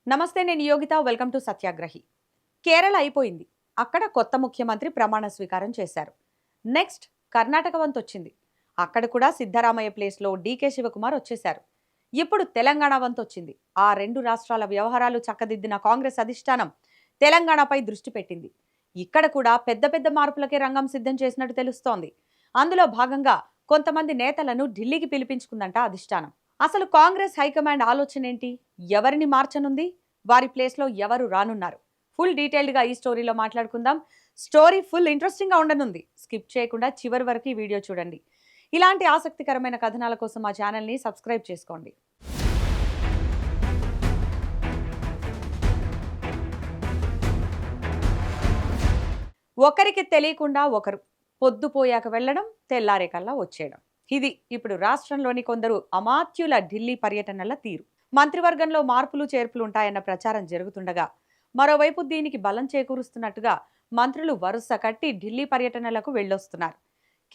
నమస్తే, నేను Yogita. Welcome to సత్యాగ్రహి. Kerala అయిపోయింది. అక్కడ కొత్త ముఖ్యమంత్రి ప్రమాణ స్వీకారం చేశారు. నెక్స్ట్ కర్ణాటక వంతు వచ్చింది. అక్కడ కూడా సిద్ధరామయ్య ప్లేస్లో డీకే శివకుమార్ వచ్చేశారు. ఇప్పుడు తెలంగాణ వంతు వచ్చింది. ఆ రెండు రాష్ట్రాల వ్యవహారాలు చక్కదిద్దిన కాంగ్రెస్ అధిష్టానం తెలంగాణపై దృష్టి పెట్టింది. ఇక్కడ కూడా పెద్ద పెద్ద మార్పులకే రంగం సిద్ధం చేసినట్టు తెలుస్తోంది. అందులో భాగంగా కొంతమంది నేతలను ఢిల్లీకి పిలిపించుకుందంట అధిష్టానం. అసలు కాంగ్రెస్ హైకమాండ్ ఆలోచన ఏంటి? ఎవరిని మార్చనుంది? వారి ప్లేస్లో ఎవరు రానున్నారు? ఫుల్ డీటెయిల్డ్గా ఈ స్టోరీలో మాట్లాడుకుందాం. స్టోరీ ఫుల్ ఇంట్రెస్టింగ్గా ఉండనుంది. స్కిప్ చేయకుండా చివరి వరకు ఈ వీడియో చూడండి. ఇలాంటి ఆసక్తికరమైన కథనాల కోసం మా ఛానల్ని సబ్స్క్రైబ్ చేసుకోండి. ఒకరికి తెలియకుండా ఒకరు పొద్దుపోయాక వెళ్ళడం, తెల్లారేకల్లా వచ్చేయడం. ఇది ఇప్పుడు రాష్ట్రంలోని కొందరు అమాత్యుల ఢిల్లీ పర్యటనల తీరు. మంత్రివర్గంలో మార్పులు చేర్పులు ఉంటాయన్న ప్రచారం జరుగుతుండగా, మరోవైపు దీనికి బలం చేకూరుస్తున్నట్టుగా మంత్రులు వరుస కట్టి ఢిల్లీ పర్యటనలకు వెళ్ళొస్తున్నారు.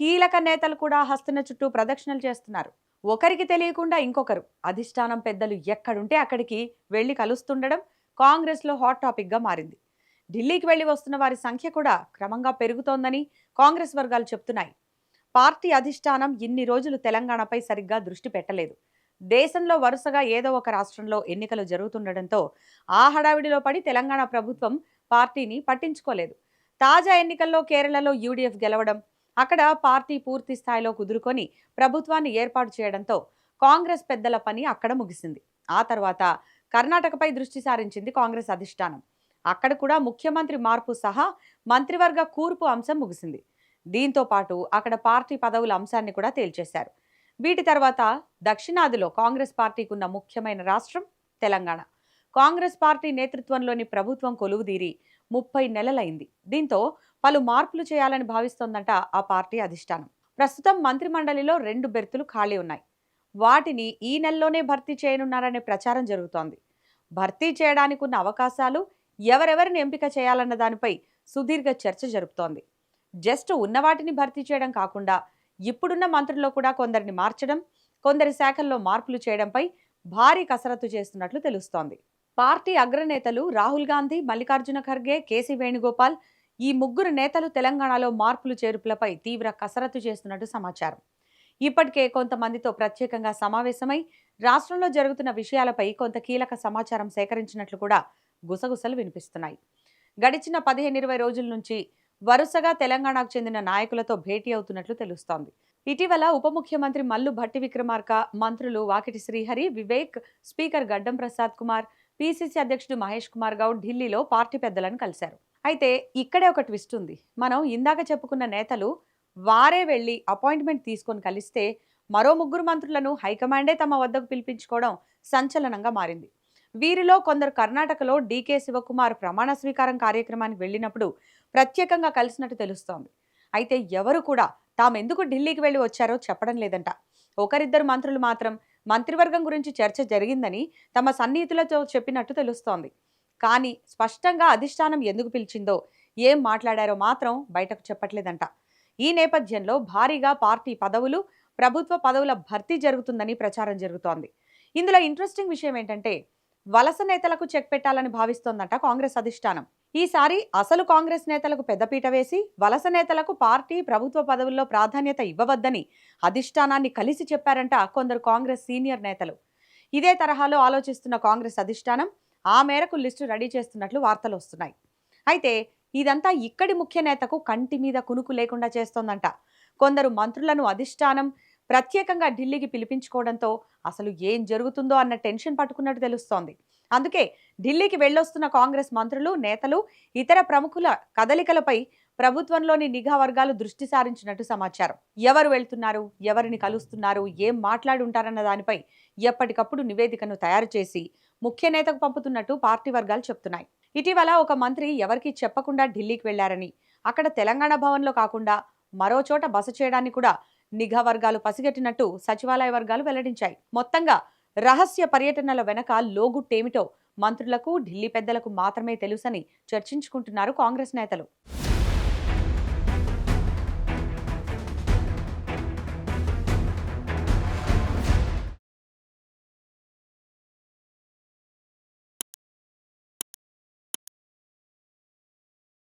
కీలక నేతలు కూడా హస్తిన చుట్టూ ప్రదక్షిణలు చేస్తున్నారు. ఒకరికి తెలియకుండా ఇంకొకరు అధిష్టానం పెద్దలు ఎక్కడుంటే అక్కడికి వెళ్లి కలుస్తుండడం కాంగ్రెస్లో హాట్ టాపిక్గా మారింది. ఢిల్లీకి వెళ్లి వస్తున్న వారి సంఖ్య కూడా క్రమంగా పెరుగుతోందని కాంగ్రెస్ వర్గాలు చెప్తున్నాయి. పార్టీ అధిష్టానం ఇన్ని రోజులు తెలంగాణపై సరిగ్గా దృష్టి పెట్టలేదు. దేశంలో వరుసగా ఏదో ఒక రాష్ట్రంలో ఎన్నికలు జరుగుతుండటంతో ఆ హడావిడిలో పడి తెలంగాణ ప్రభుత్వం పార్టీని పట్టించుకోలేదు. తాజా ఎన్నికల్లో కేరళలో యూడీఎఫ్ గెలవడం, అక్కడ పార్టీ పూర్తి స్థాయిలో కుదురుకొని ప్రభుత్వాన్ని ఏర్పాటు చేయడంతో కాంగ్రెస్ పెద్దల పని అక్కడ ముగిసింది. ఆ తర్వాత కర్ణాటకపై దృష్టి సారించింది కాంగ్రెస్ అధిష్టానం. అక్కడ కూడా ముఖ్యమంత్రి మార్పు సహా మంత్రివర్గ కూర్పు అంశం ముగిసింది. దీంతో పాటు అక్కడ పార్టీ పదవుల అంశాన్ని కూడా తేల్చేశారు. వీటి తర్వాత దక్షిణాదిలో కాంగ్రెస్ పార్టీకి ఉన్న ముఖ్యమైన రాష్ట్రం తెలంగాణ. కాంగ్రెస్ పార్టీ నేతృత్వంలోని ప్రభుత్వం కొలువుదీరి 30 నెలలైంది. దీంతో పలు మార్పులు చేయాలని భావిస్తోందంట ఆ పార్టీ అధిష్టానం. ప్రస్తుతం మంత్రిమండలిలో 2 బెర్తులు ఖాళీ ఉన్నాయి. వాటిని ఈ నెలలోనే భర్తీ చేయనున్నారనే ప్రచారం జరుగుతోంది. భర్తీ చేయడానికి ఉన్న అవకాశాలు, ఎవరెవరిని ఎంపిక చేయాలన్న దానిపై సుదీర్ఘ చర్చ జరుపుతోంది. జస్ట్ ఉన్న వాటిని భర్తీ చేయడం కాకుండా ఇప్పుడున్న మంత్రుల్లో కూడా కొందరిని మార్చడం, కొందరి శాఖల్లో మార్పులు చేయడంపై భారీ కసరత్తు చేస్తున్నట్లు తెలుస్తోంది. పార్టీ అగ్రనేతలు రాహుల్ గాంధీ, మల్లికార్జున ఖర్గే, కేసీ వేణుగోపాల్ ఈ 3 నేతలు తెలంగాణలో మార్పులు చేర్పులపై తీవ్ర కసరత్తు చేస్తున్నట్టు సమాచారం. ఇప్పటికే కొంతమందితో ప్రత్యేకంగా సమావేశమై రాష్ట్రంలో జరుగుతున్న విషయాలపై కొంత కీలక సమాచారం సేకరించినట్లు కూడా గుసగుసలు వినిపిస్తున్నాయి. గడిచిన 15-20 రోజుల నుంచి వరుసగా తెలంగాణకు చెందిన నాయకులతో భేటీ అవుతున్నట్లు తెలుస్తోంది. ఇటీవల ఉప ముఖ్యమంత్రి మల్లు భట్టి విక్రమార్క, మంత్రులు వాకిటి శ్రీహరి, వివేక్, స్పీకర్ గడ్డం ప్రసాద్ కుమార్, పీసీసీ అధ్యక్షుడు మహేష్ కుమార్ గౌడ్ ఢిల్లీలో పార్టీ పెద్దలను కలిశారు. అయితే ఇక్కడే ఒక ట్విస్ట్ ఉంది. మనం ఇందాక చెప్పుకున్న నేతలు వారే వెళ్లి అపాయింట్మెంట్ తీసుకొని కలిస్తే మరో 3 మంత్రులను హైకమాండే తమ వద్దకు పిలిపించుకోవడం సంచలనంగా మారింది. వీరిలో కొందరు కర్ణాటకలో డీకే శివకుమార్ ప్రమాణ స్వీకారం కార్యక్రమానికి వెళ్ళినప్పుడు ప్రత్యేకంగా కలిసినట్టు తెలుస్తోంది. అయితే ఎవరు కూడా తామెందుకు ఢిల్లీకి వెళ్లి వచ్చారో చెప్పడం లేదంట. ఒకరిద్దరు మంత్రులు మాత్రం మంత్రివర్గం గురించి చర్చ జరిగిందని తమ సన్నిహితులతో చెప్పినట్టు తెలుస్తోంది. కానీ స్పష్టంగా అధిష్టానం ఎందుకు పిలిచిందో, ఏం మాట్లాడారో మాత్రం బయటకు చెప్పట్లేదంట. ఈ నేపథ్యంలో భారీగా పార్టీ పదవులు, ప్రభుత్వ పదవుల భర్తీ జరుగుతుందని ప్రచారం జరుగుతోంది. ఇందులో ఇంట్రెస్టింగ్ విషయం ఏంటంటే, వలస నేతలకు చెక్ పెట్టాలని భావిస్తోందట కాంగ్రెస్ అధిష్టానం. ఈసారి అసలు కాంగ్రెస్ నేతలకు పెద్దపీట వేసి వలస నేతలకు పార్టీ, ప్రభుత్వ పదవుల్లో ప్రాధాన్యత ఇవ్వవద్దని అధిష్టానాన్ని కలిసి చెప్పారంట కొందరు కాంగ్రెస్ సీనియర్ నేతలు. ఇదే తరహాలో ఆలోచిస్తున్న కాంగ్రెస్ అధిష్టానం ఆ మేరకు లిస్టు రెడీ చేస్తున్నట్లు వార్తలు వస్తున్నాయి. అయితే ఇదంతా ఇక్కడి ముఖ్య నేతకు కంటి మీద కునుకు లేకుండా చేస్తోందంట. కొందరు మంత్రులను అధిష్టానం ప్రత్యేకంగా ఢిల్లీకి పిలిపించుకోవడంతో అసలు ఏం జరుగుతుందో అన్న టెన్షన్ పట్టుకున్నట్టు తెలుస్తోంది. అందుకే ఢిల్లీకి వెళ్ళొస్తున్న కాంగ్రెస్ మంత్రులు, నేతలు, ఇతర ప్రముఖుల కదలికలపై ప్రభుత్వంలోని నిఘా వర్గాలు దృష్టి సారించినట్టు సమాచారం. ఎవరు వెళ్తున్నారు, ఎవరిని కలుస్తున్నారు, ఏం మాట్లాడి ఉంటారన్న దానిపై ఎప్పటికప్పుడు నివేదికను తయారు చేసి ముఖ్య నేతకు పంపుతున్నట్టు పార్టీ వర్గాలు చెప్తున్నాయి. ఇటీవల ఒక మంత్రి ఎవరికీ చెప్పకుండా ఢిల్లీకి వెళ్లారని, అక్కడ తెలంగాణ భవన్లో కాకుండా మరో చోట బస చేయడాన్ని కూడా నిఘా వర్గాలు పసిగట్టినట్టు సచివాలయ వర్గాలు వెల్లడించాయి. మొత్తంగా రహస్య పర్యటనల వెనక లోగుట్టేమిటో మంత్రులకు, ఢిల్లీ పెద్దలకు మాత్రమే తెలుసని చర్చించుకుంటున్నారు కాంగ్రెస్ నేతలు.